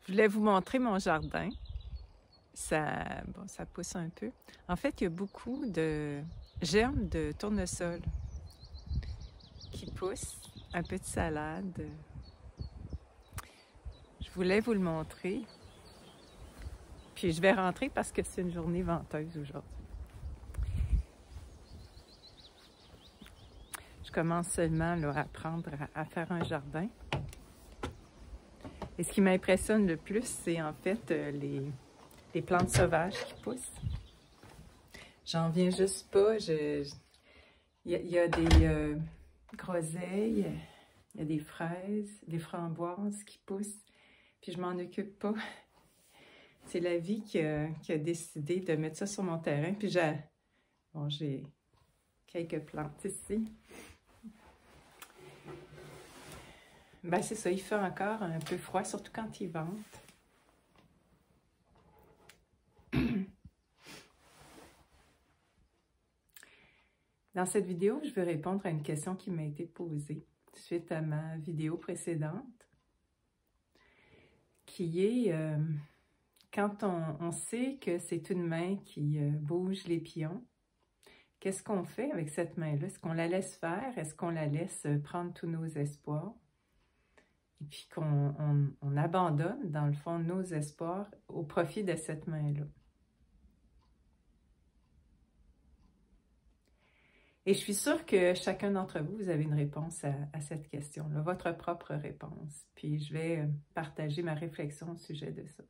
Je voulais vous montrer mon jardin. Ça pousse un peu. En fait, il y a beaucoup de germes de tournesol qui poussent. Un peu de salade. Je voulais vous le montrer. Puis je vais rentrer parce que c'est une journée venteuse aujourd'hui. Je commence seulement là, à apprendre à faire un jardin. Et ce qui m'impressionne le plus, c'est en fait les plantes sauvages qui poussent. J'en viens juste pas. Il y a des groseilles, il y a des fraises, des framboises qui poussent, puis je m'en occupe pas. C'est la vie qui a décidé de mettre ça sur mon terrain, puis j'ai quelques plantes ici. Ben c'est ça, il fait encore un peu froid, surtout quand il vente. Dans cette vidéo, je vais répondre à une question qui m'a été posée suite à ma vidéo précédente, qui est quand on sait que c'est une main qui bouge les pions, qu'est-ce qu'on fait avec cette main-là? Est-ce qu'on la laisse faire? Est-ce qu'on la laisse prendre tous nos espoirs? Et puis qu'on abandonne, dans le fond, nos espoirs au profit de cette main-là. Et je suis sûre que chacun d'entre vous, vous avez une réponse à cette question-là, votre propre réponse. Puis je vais partager ma réflexion au sujet de ça.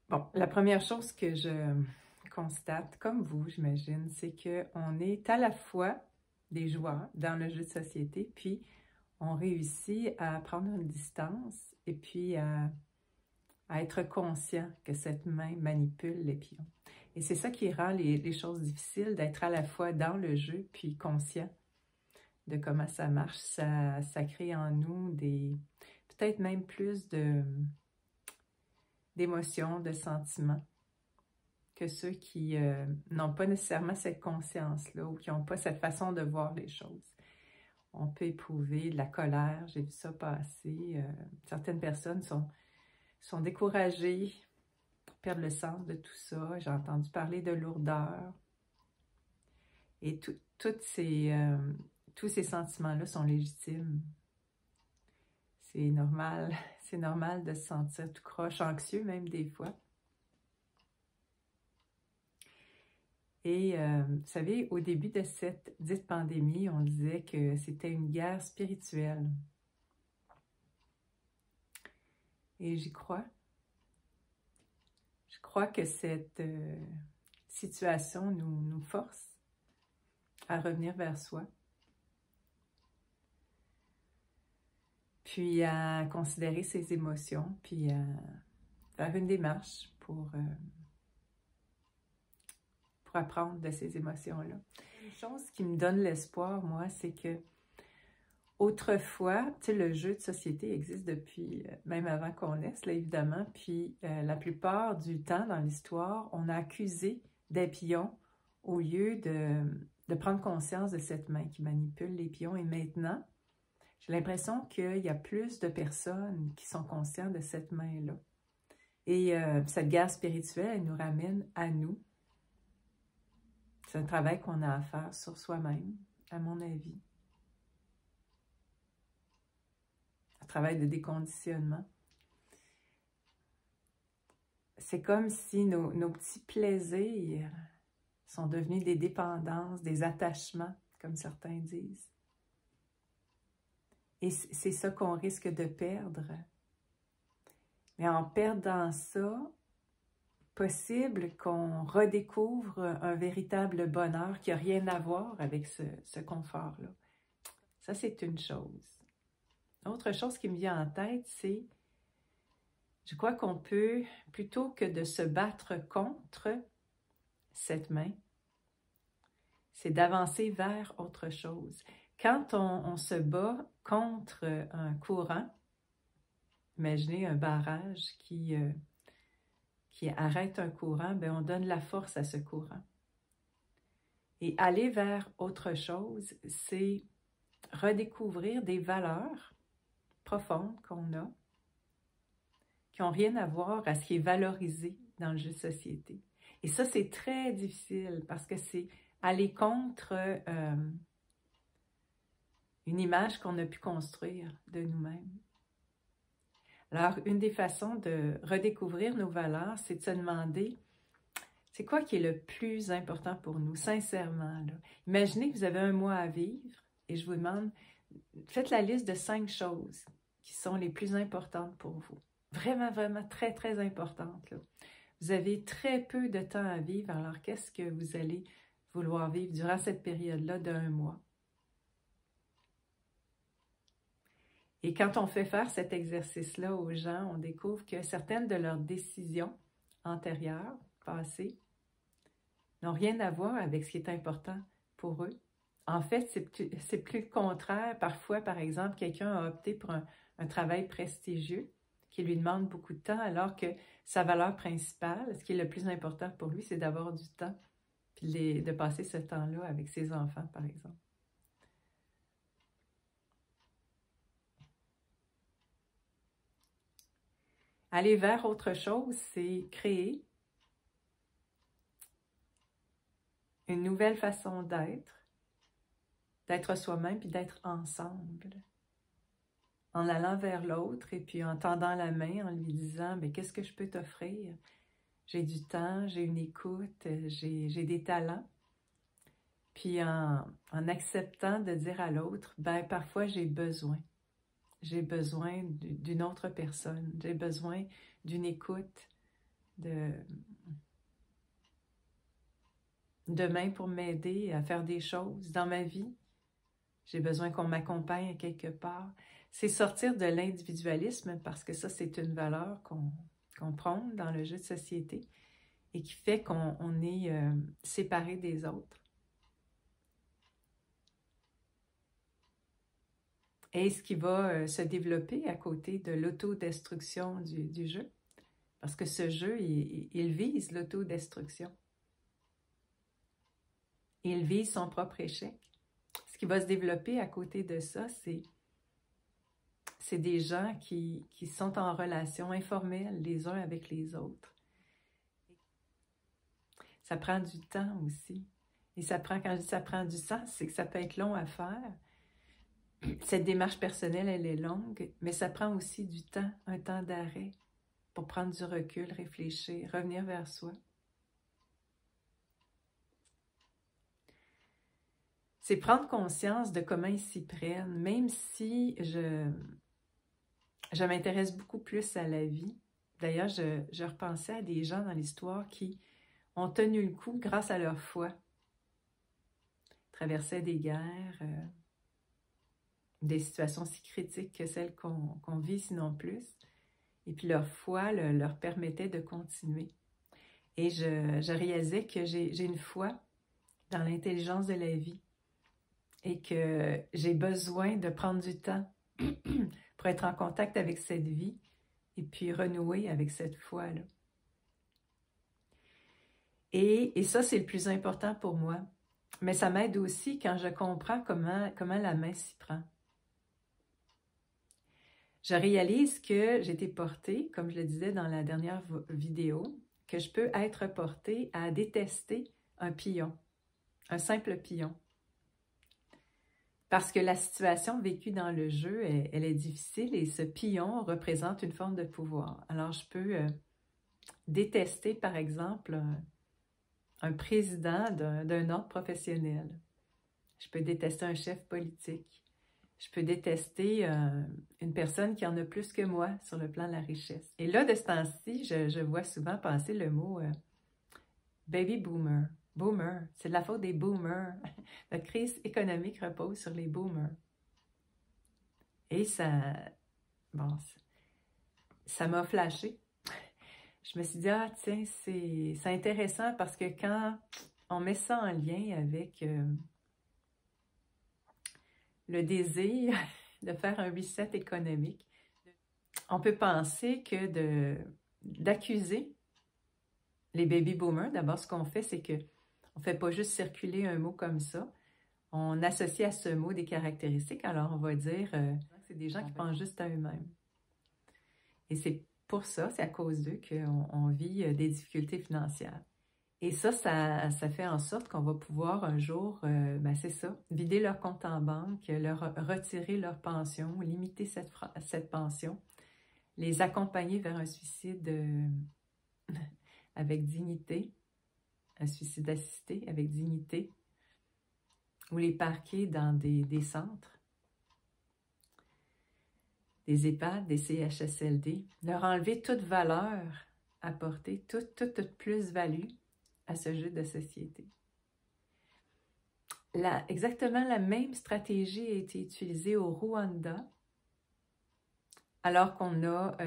Bon, la première chose que je constate, comme vous, j'imagine, c'est qu'on est à la fois des joueurs dans le jeu de société, puis on réussit à prendre une distance et puis à être conscient que cette main manipule les pions. Et c'est ça qui rend les choses difficiles, d'être à la fois dans le jeu puis conscient de comment ça marche. Ça crée en nous peut-être même plus d'émotions, de sentiments que ceux qui n'ont pas nécessairement cette conscience-là ou qui n'ont pas cette façon de voir les choses. On peut éprouver de la colère, j'ai vu ça passer. Certaines personnes sont découragées, perdent le sens de tout ça. J'ai entendu parler de lourdeur. Et tous ces sentiments-là sont légitimes. C'est normal de se sentir tout croche, anxieux même des fois. Et vous savez, au début de cette dite pandémie, on disait que c'était une guerre spirituelle. Et j'y crois. Je crois que cette situation nous force à revenir vers soi, puis à considérer ses émotions, puis à faire une démarche pour apprendre de ces émotions-là. Une chose qui me donne l'espoir, moi, c'est que autrefois, tu sais, le jeu de société existe depuis, même avant qu'on naisse, là, évidemment, puis la plupart du temps dans l'histoire, on a accusé des pions au lieu de prendre conscience de cette main qui manipule les pions. Et maintenant, j'ai l'impression qu'il y a plus de personnes qui sont conscientes de cette main-là. Et cette guerre spirituelle, elle nous ramène à nous. C'est un travail qu'on a à faire sur soi-même, à mon avis. Un travail de déconditionnement. C'est comme si nos petits plaisirs sont devenus des dépendances, des attachements, comme certains disent. Et c'est ça qu'on risque de perdre. Mais en perdant ça, possible qu'on redécouvre un véritable bonheur qui n'a rien à voir avec ce confort-là. Ça, c'est une chose. Autre chose qui me vient en tête, c'est, je crois qu'on peut, plutôt que de se battre contre cette main, c'est d'avancer vers autre chose. Quand on se bat contre un courant, imaginez un barrage qui arrête un courant, bien, on donne la force à ce courant. Et aller vers autre chose, c'est redécouvrir des valeurs profondes qu'on a, qui n'ont rien à voir à ce qui est valorisé dans le jeu de société. Et ça, c'est très difficile parce que c'est aller contre une image qu'on a pu construire de nous-mêmes. Alors, une des façons de redécouvrir nos valeurs, c'est de se demander, c'est quoi qui est le plus important pour nous, sincèrement, là? Imaginez que vous avez un mois à vivre et je vous demande, faites la liste de 5 choses qui sont les plus importantes pour vous. Vraiment, vraiment très, très importantes, là. Vous avez très peu de temps à vivre, alors qu'est-ce que vous allez vouloir vivre durant cette période-là d'un mois? Et quand on fait faire cet exercice-là aux gens, on découvre que certaines de leurs décisions antérieures, passées, n'ont rien à voir avec ce qui est important pour eux. En fait, c'est plus le contraire. Parfois, par exemple, quelqu'un a opté pour un travail prestigieux qui lui demande beaucoup de temps, alors que sa valeur principale, ce qui est le plus important pour lui, c'est d'avoir du temps, puis de passer ce temps-là avec ses enfants, par exemple. Aller vers autre chose, c'est créer une nouvelle façon d'être soi-même, puis d'être ensemble. En allant vers l'autre et puis en tendant la main, en lui disant « Qu'est-ce que je peux t'offrir? J'ai du temps, j'ai une écoute, j'ai des talents. » Puis en acceptant de dire à l'autre « Parfois j'ai besoin. J'ai besoin d'une autre personne. J'ai besoin d'une écoute, de main pour m'aider à faire des choses dans ma vie. J'ai besoin qu'on m'accompagne à quelque part. » C'est sortir de l'individualisme parce que ça, c'est une valeur qu'on prône dans le jeu de société et qui fait qu'on est séparé des autres. Et ce qui va se développer à côté de l'autodestruction du jeu, parce que ce jeu, il vise l'autodestruction. Il vise son propre échec. Ce qui va se développer à côté de ça, c'est des gens qui sont en relation informelle les uns avec les autres. Ça prend du temps aussi. Et quand je dis ça prend du temps, c'est que ça peut être long à faire. Cette démarche personnelle, elle est longue, mais ça prend aussi du temps, un temps d'arrêt pour prendre du recul, réfléchir, revenir vers soi. C'est prendre conscience de comment ils s'y prennent, même si je m'intéresse beaucoup plus à la vie. D'ailleurs, je repensais à des gens dans l'histoire qui ont tenu le coup grâce à leur foi. Ils traversaient des guerres, des situations si critiques que celles qu'on vit, sinon plus. Et puis leur foi leur permettait de continuer. Et je réalisais que j'ai une foi dans l'intelligence de la vie et que j'ai besoin de prendre du temps pour être en contact avec cette vie et puis renouer avec cette foi-là. Et ça, c'est le plus important pour moi. Mais ça m'aide aussi quand je comprends comment la main s'y prend. Je réalise que j'ai été portée, comme je le disais dans la dernière vidéo, que je peux être portée à détester un pion, un simple pion. Parce que la situation vécue dans le jeu, elle est difficile et ce pion représente une forme de pouvoir. Alors, je peux détester, par exemple, un président d'un ordre professionnel. Je peux détester un chef politique. Je peux détester une personne qui en a plus que moi sur le plan de la richesse. Et là, de ce temps-ci, je vois souvent passer le mot baby boomer. Boomer, c'est de la faute des boomers. La crise économique repose sur les boomers. Et ça m'a flashé. Je me suis dit, ah tiens, c'est intéressant parce que quand on met ça en lien avec le désir de faire un reset économique, on peut penser que d'accuser les baby boomers, d'abord ce qu'on fait, c'est qu'on ne fait pas juste circuler un mot comme ça, On associe à ce mot des caractéristiques, alors on va dire que c'est des gens qui pensent juste à eux-mêmes. Et c'est pour ça, c'est à cause d'eux qu'on vit des difficultés financières. Et ça fait en sorte qu'on va pouvoir un jour, ben c'est ça, vider leur compte en banque, leur retirer leur pension, limiter cette pension, les accompagner vers un suicide avec dignité, un suicide assisté avec dignité, ou les parquer dans des centres, des EHPAD, des CHSLD, leur enlever toute valeur apportée, toute plus-value à ce jeu de société. Exactement la même stratégie a été utilisée au Rwanda, alors qu'on a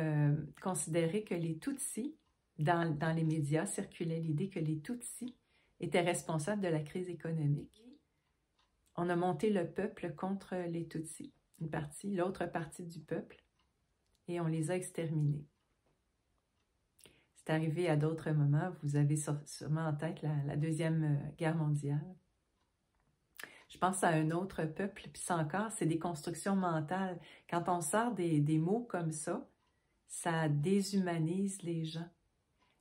considéré que les Tutsis, dans les médias, circulait l'idée que les Tutsis étaient responsables de la crise économique. On a monté le peuple contre les Tutsis, l'autre partie du peuple, et on les a exterminés. C'est arrivé à d'autres moments, vous avez sûrement en tête la Deuxième Guerre mondiale. Je pense à un autre peuple, puis ça encore, c'est des constructions mentales. Quand on sort des mots comme ça déshumanise les gens.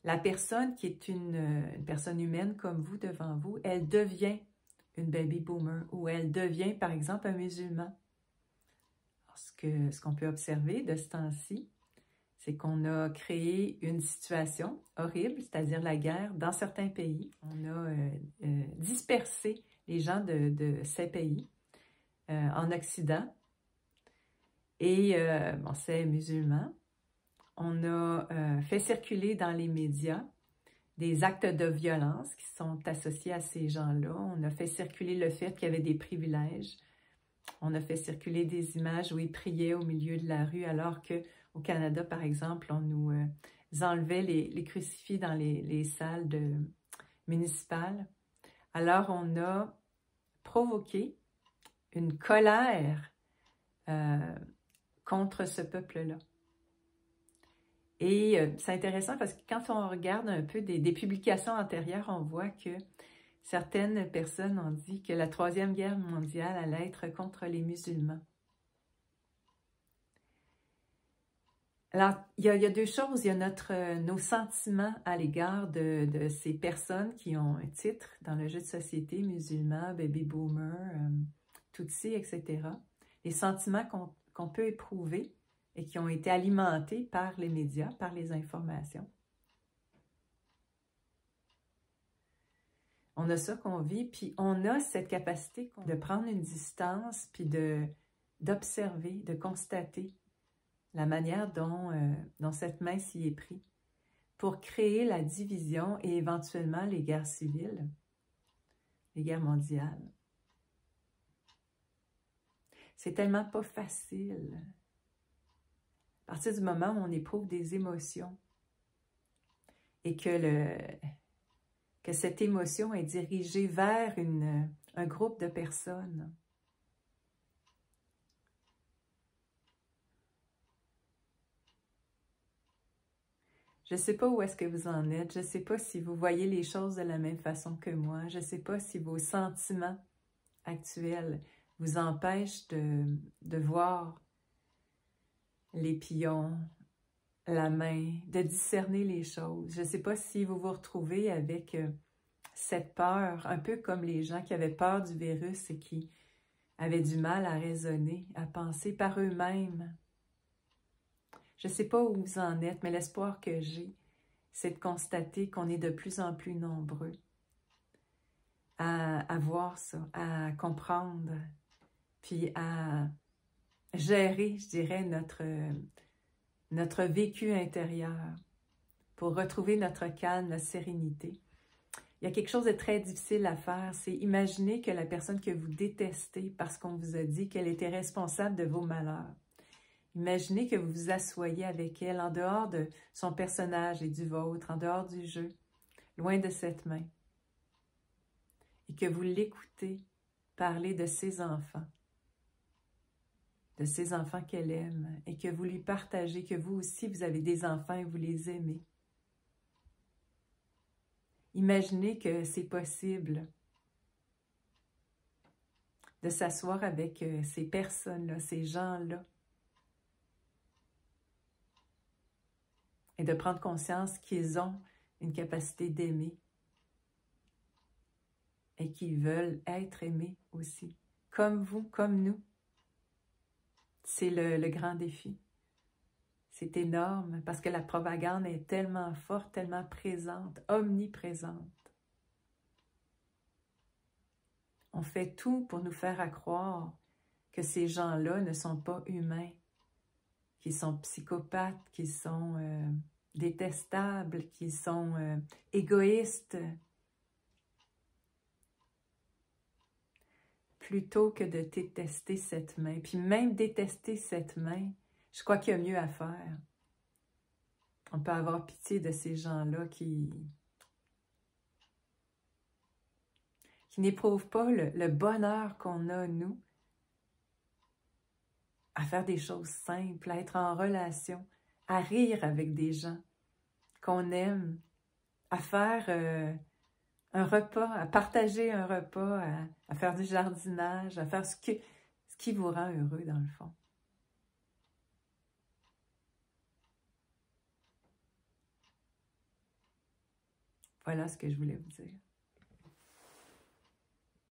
La personne qui est une personne humaine comme vous devant vous, elle devient une baby boomer ou elle devient, par exemple, un musulman. Ce qu'on peut observer de ce temps-ci, c'est qu'on a créé une situation horrible, c'est-à-dire la guerre dans certains pays. On a dispersé les gens de ces pays en Occident et bon, c'est musulman. On a fait circuler dans les médias des actes de violence qui sont associés à ces gens-là. On a fait circuler le fait qu'il y avait des privilèges. On a fait circuler des images où ils priaient au milieu de la rue, alors qu'au Canada, par exemple, on nous enlevait les crucifix dans les salles municipales. Alors, on a provoqué une colère contre ce peuple-là. Et c'est intéressant parce que quand on regarde un peu des publications antérieures, on voit que certaines personnes ont dit que la Troisième Guerre mondiale allait être contre les musulmans. Alors, il y a deux choses. Il y a nos sentiments à l'égard de ces personnes qui ont un titre dans le jeu de société, musulmans, baby boomers, tutsis, etc. Les sentiments qu'on peut éprouver et qui ont été alimentés par les médias, par les informations. On a ça qu'on vit, puis on a cette capacité de prendre une distance, puis d'observer, de constater la manière dont cette main s'y est prise pour créer la division et éventuellement les guerres civiles, les guerres mondiales. C'est tellement pas facile. À partir du moment où on éprouve des émotions et que cette émotion est dirigée vers un groupe de personnes, je ne sais pas où est-ce que vous en êtes, je ne sais pas si vous voyez les choses de la même façon que moi, je ne sais pas si vos sentiments actuels vous empêchent de voir les pions, la main, de discerner les choses. Je ne sais pas si vous vous retrouvez avec cette peur, un peu comme les gens qui avaient peur du virus et qui avaient du mal à raisonner, à penser par eux-mêmes. Je ne sais pas où vous en êtes, mais l'espoir que j'ai, c'est de constater qu'on est de plus en plus nombreux à voir ça, à comprendre, puis à gérer, je dirais, notre vécu intérieur pour retrouver notre calme, notre sérénité. Il y a quelque chose de très difficile à faire, c'est imaginer que la personne que vous détestez parce qu'on vous a dit qu'elle était responsable de vos malheurs. Imaginez que vous vous assoyez avec elle en dehors de son personnage et du vôtre, en dehors du jeu, loin de cette main, et que vous l'écoutez parler de ses enfants qu'elle aime, et que vous lui partagez que vous aussi, vous avez des enfants et vous les aimez. Imaginez que c'est possible de s'asseoir avec ces personnes-là, ces gens-là, et de prendre conscience qu'ils ont une capacité d'aimer et qu'ils veulent être aimés aussi, comme vous, comme nous. C'est le grand défi. C'est énorme parce que la propagande est tellement forte, tellement présente, omniprésente. On fait tout pour nous faire croire que ces gens-là ne sont pas humains, qu'ils sont psychopathes, qu'ils sont détestables, qu'ils sont égoïstes. Plutôt que de détester cette main. Puis même détester cette main, je crois qu'il y a mieux à faire. On peut avoir pitié de ces gens-là qui n'éprouvent pas le bonheur qu'on a, nous, à faire des choses simples, à être en relation, à rire avec des gens qu'on aime, à faire un repas, à partager un repas, à faire du jardinage, à faire ce qui vous rend heureux dans le fond. Voilà ce que je voulais vous dire.